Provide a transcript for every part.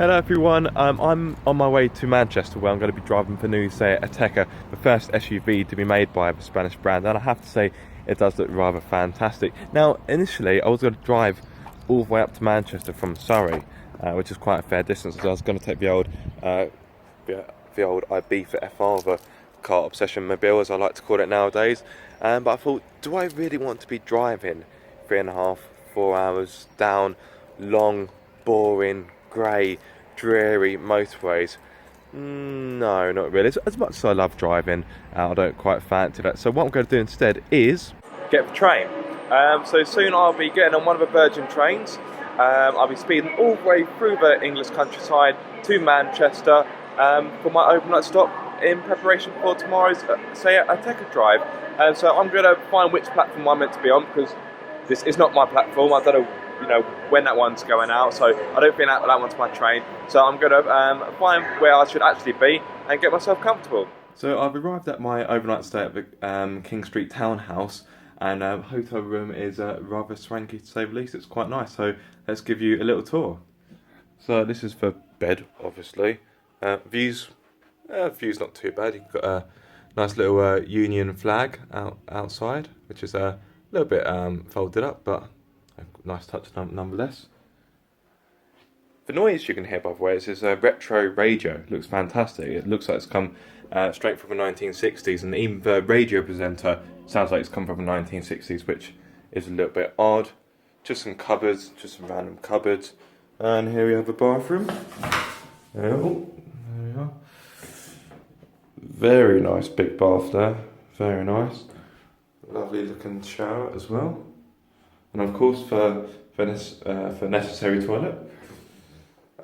Hello everyone, I'm on my way to Manchester where I'm going to be driving the new SEAT Ateca, the first SUV to be made by the Spanish brand, and I have to say it does look rather fantastic. Now initially I was going to drive all the way up to Manchester from Surrey, which is quite a fair distance, so I was going to take the old Ibiza FR, the car obsession mobile as I like to call it nowadays, but I thought, do I really want to be driving 3.5, 4 hours down long, boring, grey, dreary motorways? No, not really. As much as I love driving, I don't quite fancy that. So what I'm going to do instead is get the train. So soon I'll be getting on one of the Virgin trains. I'll be speeding all the way through the English countryside to Manchester for my overnight stop in preparation for tomorrow's SEAT Ateca drive. So I'm going to find which platform I'm meant to be on, because this is not my platform. I don't know when that one's going out, so I don't think that one's my train. So I'm going to find where I should actually be and get myself comfortable. So I've arrived at my overnight stay at the King Street Townhouse, and hotel room is rather swanky to say the least. It's quite nice, so let's give you a little tour. So this is the bed, obviously. Views not too bad. You've got a nice little Union flag outside, which is a little bit folded up, but a nice touch nonetheless. The noise you can hear, by the way, is this retro radio. It looks fantastic. It looks like it's come straight from the 1960s, and even the radio presenter sounds like it's come from the 1960s, which is a little bit odd. Just some cupboards, just some random cupboards. And here we have a bathroom. Oh, there we are. Very nice big bath there. Very nice. Lovely looking shower as well. And of course for necessary toilet.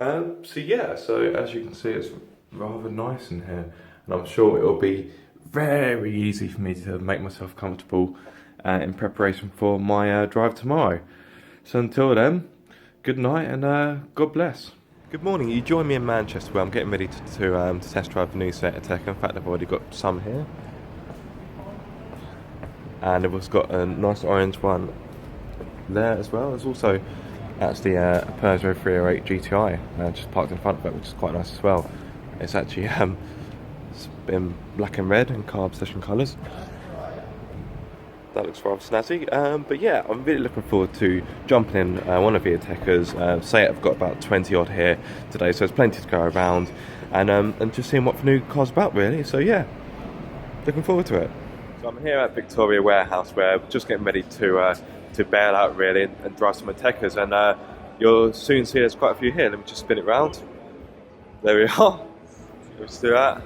So yeah, so as you can see, it's rather nice in here, and I'm sure it will be very easy for me to make myself comfortable in preparation for my drive tomorrow. So until then, good night and God bless. Good morning. You join me in Manchester where I'm getting ready to test drive the new SEAT Ateca. In fact, I've already got some here, and I've got a nice orange one there as well. There's also actually a Peugeot 308 GTI just parked in front of it, which is quite nice as well. It's actually it's been black and red in car obsession colours. That looks rather snazzy. But yeah, I'm really looking forward to jumping in one of the Atecas. Say I've got about 20 odd here today, so there's plenty to go around, and just seeing what the new car's about really. So yeah, looking forward to it. So I'm here at Victoria Warehouse where we're just getting ready to bail out really and drive some Atecas, and you'll soon see there's quite a few here. Let me just spin it round. There we are. Let's do that.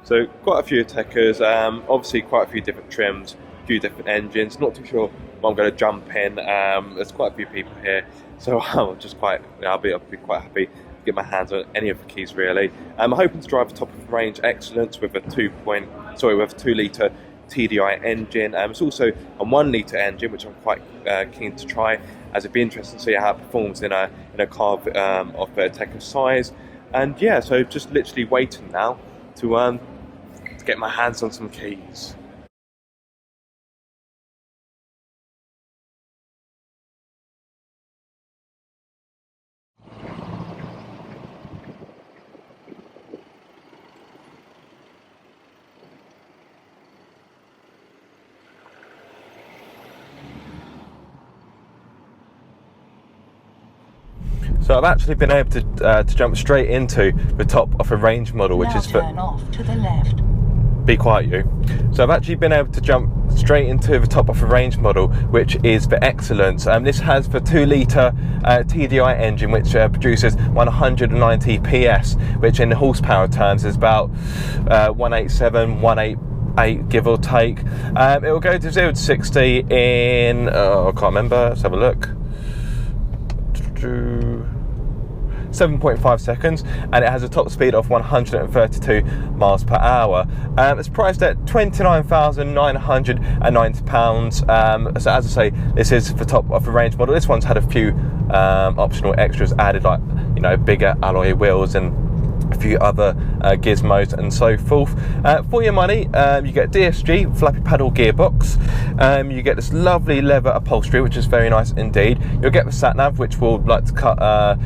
So quite a few Atecas, obviously quite a few different trims, a few different engines. Not too sure what I'm going to jump in. There's quite a few people here, so I'm just I'll be quite happy to get my hands on any of the keys really. I'm hoping to drive a top of the range excellence with a 2 litre TDI engine. It's also a 1 litre engine, which I'm quite keen to try, as it'd be interesting to see how it performs in a car of the Ateca size. And yeah, so just literally waiting now to get my hands on some keys. So I've actually been able to jump straight into the top of a range model, which is turn off to the left. Be quiet, you. So I've actually been able to jump straight into the top of a range model, which is the XCELLENCE. This has the 2 litre TDI engine, which produces 190 PS, which in horsepower terms is about 187, 188, give or take. It will go to 0 to 60 in, I can't remember, let's have a look. 7.5 seconds, and it has a top speed of 132 miles per hour. It's priced at £29,990. So as I say, this is the top of the range model. This one's had a few optional extras added, like bigger alloy wheels and a few other gizmos and so forth. For your money, you get DSG flappy paddle gearbox, you get this lovely leather upholstery, which is very nice indeed. You'll get the sat nav, which will like to cut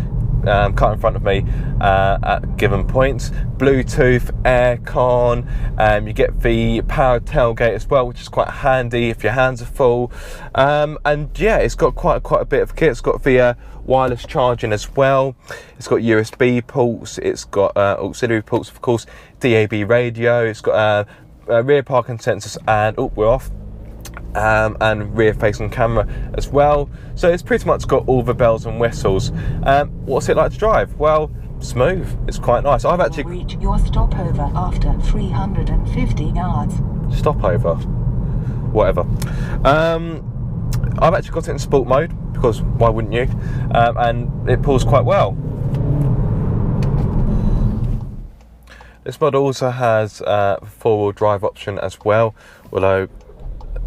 in front of me at given points. Bluetooth, aircon, you get the powered tailgate as well, which is quite handy if your hands are full. And yeah, it's got quite a bit of kit. It's got the wireless charging as well. It's got USB ports. It's got auxiliary ports, of course, DAB radio. It's got rear parking sensors, and we're off. And rear facing camera as well, so it's pretty much got all the bells and whistles. What's it like to drive? Well, smooth. It's quite nice. I've actually reach your stopover after 350 yards. Stopover, whatever. I've actually got it in sport mode because why wouldn't you? And it pulls quite well. This model also has four-wheel drive option as well, although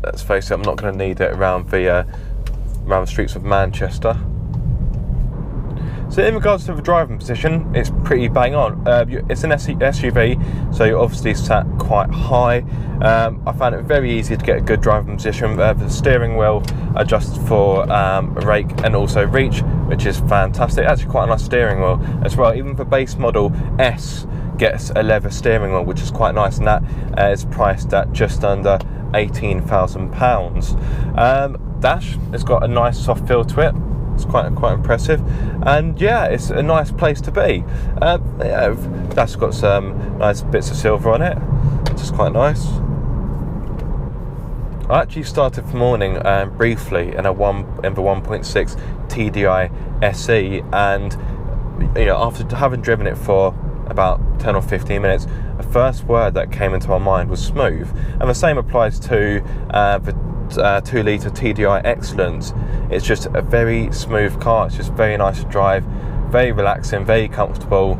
let's face it, I'm not going to need it around the streets of Manchester. So in regards to the driving position, it's pretty bang on. It's an SUV, so you're obviously sat quite high. I found it very easy to get a good driving position. The steering wheel adjusts for rake and also reach, which is fantastic. Actually quite a nice steering wheel as well. Even the base model S gets a leather steering wheel, which is quite nice, and that is priced at just under £18,000. Dash has got a nice soft feel to it. It's quite impressive, and yeah, it's a nice place to be. Yeah, Dash got some nice bits of silver on it, which is quite nice. I actually started the morning briefly in the 1.6 TDI SE, and you know, after having driven it for about 10 or 15 minutes, the first word that came into my mind was smooth, and the same applies to the 2 litre TDI XCELLENCE. It's just a very smooth car. It's just very nice to drive, very relaxing, very comfortable.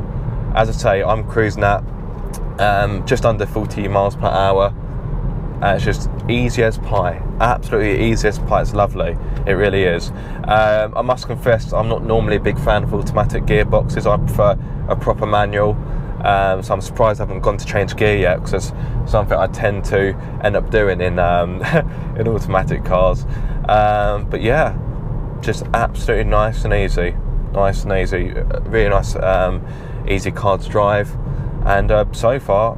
As I say, I'm cruising at just under 40 miles per hour. It's just easy as pie, absolutely easy as pie. It's lovely, it really is. I must confess, I'm not normally a big fan of automatic gearboxes. I prefer a proper manual, so I'm surprised I haven't gone to change gear yet, because it's something I tend to end up doing in in automatic cars. But yeah, just absolutely nice and easy, really nice, easy car to drive, and so far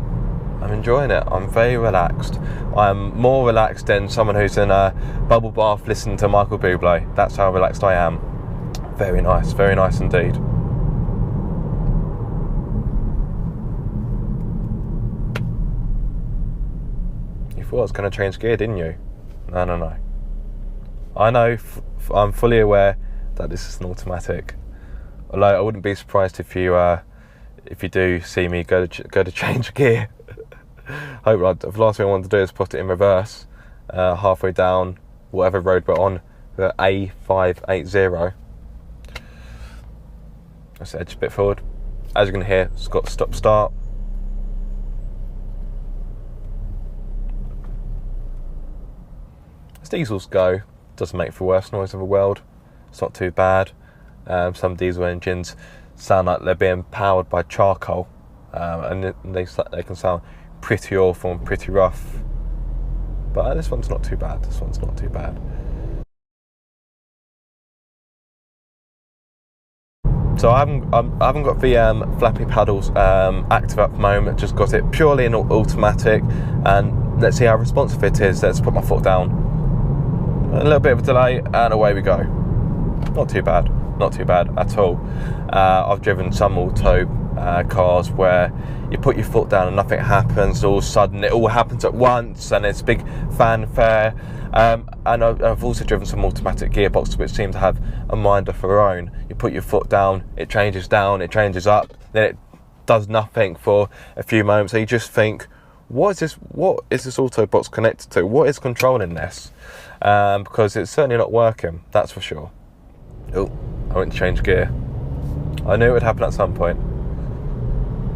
I'm enjoying it. I'm very relaxed. I'm more relaxed than someone who's in a bubble bath listening to Michael Bublé. That's how relaxed I am. Very nice indeed. You thought I was going to change gear, didn't you? No. I know, I'm fully aware that this is an automatic. Although I wouldn't be surprised if you do see me go to change gear. The last thing I want to do is put it in reverse halfway down whatever road we're on, the A580. Let's edge a bit forward. As you can hear, it's got stop start. As diesels go, doesn't make the worst noise in the world. It's not too bad. Some diesel engines sound like they're being powered by charcoal, and they can sound pretty awful and pretty rough, but this one's not too bad. So I haven't got the flappy paddles active at the moment. Just got it purely in automatic, and let's see how responsive it is. Let's put my foot down. A little bit of a delay, and away we go. Not too bad at all. I've driven some auto cars where you put your foot down and nothing happens. All of a sudden it all happens at once, and it's big fanfare. And I've also driven some automatic gearboxes which seem to have a mind of their own. You put your foot down, it changes up, then it does nothing for a few moments. So you just think, what is this Autobox connected to? What is controlling this? Because it's certainly not working, that's for sure. Oh, I went to change gear. I knew it would happen at some point.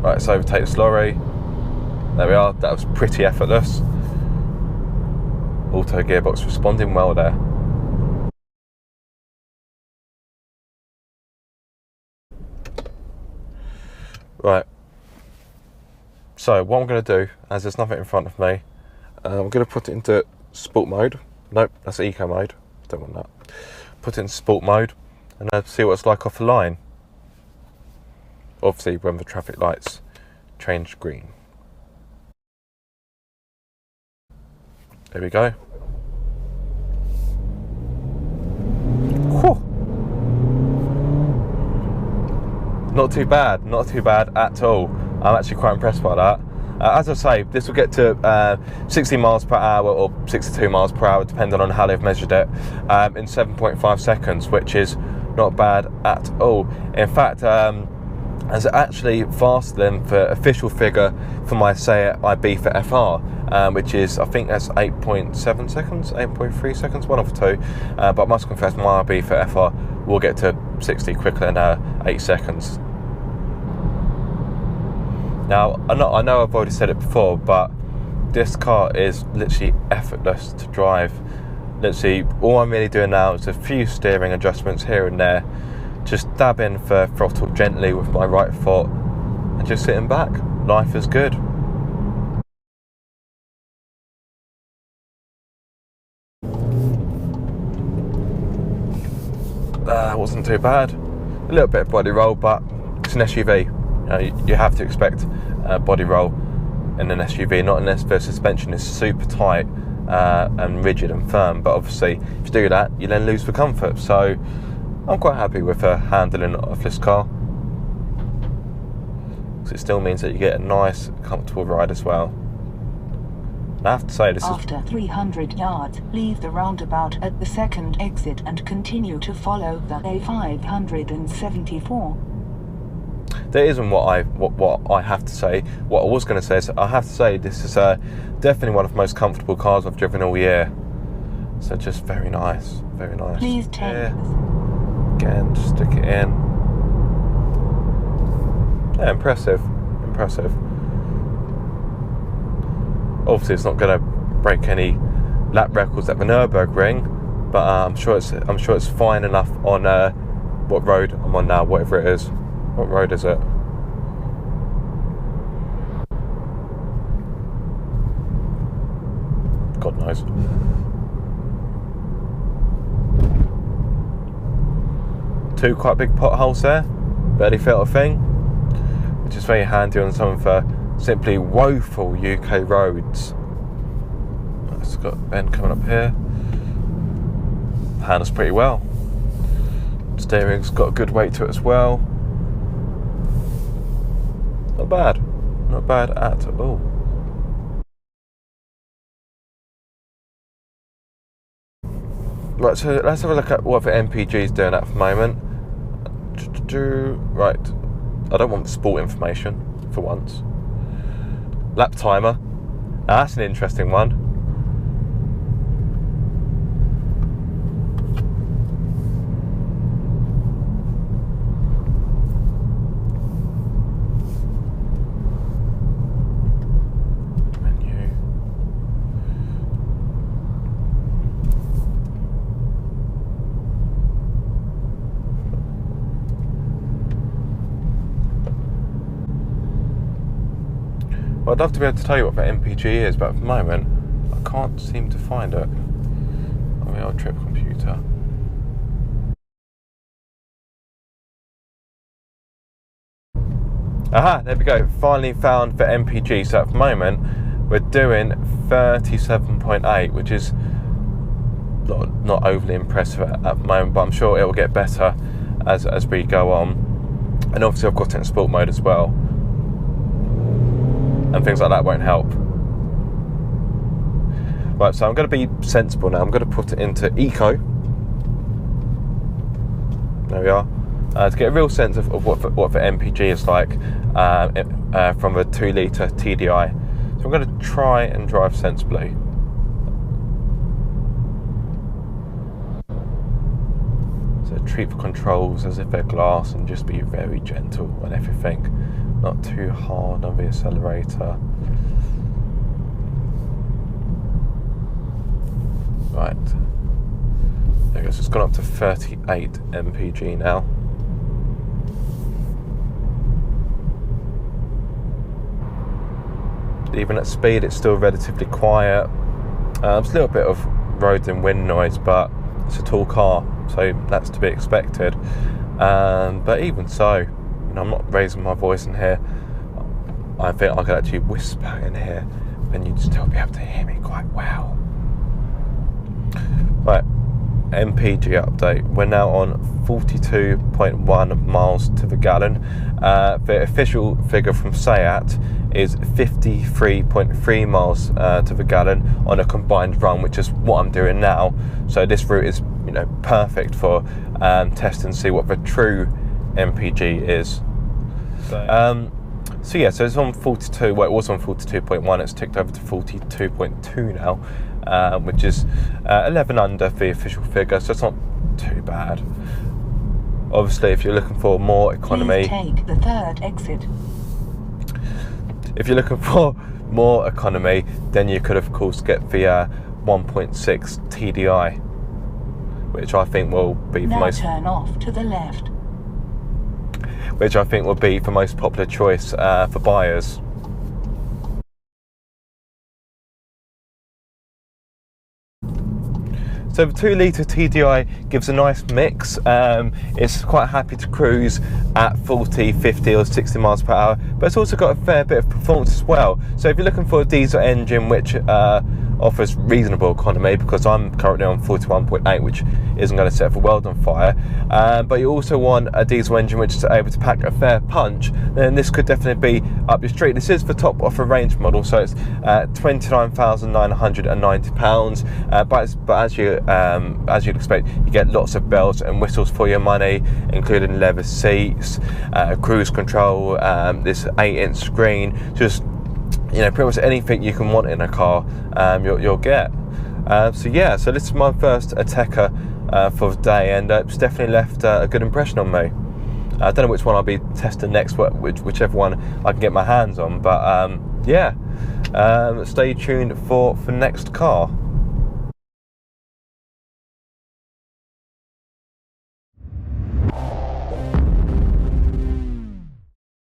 Right, let's overtake this lorry. There we are, that was pretty effortless. Auto gearbox responding well there. Right, So what I'm going to do, as there's nothing in front of me, I'm going to put it into sport mode. Nope, that's eco mode. Don't want that. Put it in sport mode and see what it's like off the line. Obviously when the traffic lights change green. There we go. Whew. Not too bad at all. I'm actually quite impressed by that. As I say, this will get to 60 miles per hour or 62 miles per hour, depending on how they've measured it, in 7.5 seconds, which is not bad at all. In fact, it's actually faster than the official figure for my SEAT IB for FR, which is, I think that's 8.7 seconds, 8.3 seconds, one of the two. But I must confess, my IB for FR will get to 60 quicker than 8 seconds. Now, I know I've already said it before, but this car is literally effortless to drive. Literally, all I'm really doing now is a few steering adjustments here and there, just dabbing the throttle gently with my right foot and just sitting back. Life is good. Wasn't too bad. A little bit of body roll, but it's an SUV. You have to expect body roll in an SUV, not unless the suspension is super tight and rigid and firm. But obviously, if you do that, you then lose the comfort. So I'm quite happy with the handling of this car, because it still means that you get a nice, comfortable ride as well. I have to say, this After 300 yards, leave the roundabout at the second exit and continue to follow the A574. There isn't what I have to say. What I was going to say is, I have to say this is definitely one of the most comfortable cars I've driven all year. So just very nice, very nice. Please take this. Again, just stick it in. Yeah, impressive. Obviously, it's not going to break any lap records at the Nürburgring, but I'm sure it's fine enough on what road I'm on now, whatever it is. What road is it? God knows. Two quite big potholes there. Barely felt a thing. Which is very handy on some of the simply woeful UK roads. It's got a bend coming up here. Handles pretty well. Steering's got a good weight to it as well. Not bad at all. Right, so let's have a look at what the MPG is doing at the moment. Right, I don't want the sport information for once. Lap timer. Now that's an interesting one. Well, I'd love to be able to tell you what the MPG is, but at the moment I can't seem to find it on the old trip computer. Aha, there we go. Finally found the MPG. So at the moment we're doing 37.8, which is not overly impressive at the moment, but I'm sure it will get better as we go on. And obviously I've got it in sport mode as well, and things like that won't help. Right, so I'm going to be sensible now. I'm going to put it into eco. There we are. To get a real sense of what the MPG is like from a 2 litre TDI. So I'm going to try and drive sensibly. So treat the controls as if they're glass and just be very gentle on everything. Not too hard on the accelerator. Right. There it goes. It's gone up to 38 mpg now. even at speed it's still relatively quiet. There's a little bit of road and wind noise, but it's a tall car, so that's to be expected. But even so, you know, I'm not raising my voice in here. I think I could actually whisper in here and you'd still be able to hear me quite well. Right, MPG update. We're now on 42.1 miles to the gallon. The official figure from SEAT is 53.3 miles to the gallon on a combined run, which is what I'm doing now. So this route is, you know, perfect for testing and see what the true MPG is. So yeah, so it's on 42. Well, it was on 42.1. It's ticked over to 42.2 now, which is 11 under the official figure. So it's not too bad. Obviously, if you're looking for more economy, please take the third exit. If you're looking for more economy, then you could of course get the 1.6 TDI, which I think will be the most. Now turn off to the left. Which I think will be the most popular choice for buyers. So the 2 litre TDI gives a nice mix. It's quite happy to cruise at 40, 50 or 60 miles per hour, but it's also got a fair bit of performance as well. So if you're looking for a diesel engine which offers reasonable economy, because I'm currently on 41.8, which isn't going to set the world on fire, but you also want a diesel engine which is able to pack a fair punch, then this could definitely be up your street. This is the top of the range model, so it's £29,990, but as you'd expect, you get lots of bells and whistles for your money, including leather seats, cruise control, this 8-inch screen, just, you know, pretty much anything you can want in a car, you'll get. So yeah, so this is my first Ateca for the day, and it's definitely left a good impression on me. I don't know which one I'll be testing next, whichever one I can get my hands on, but yeah, stay tuned for the next car.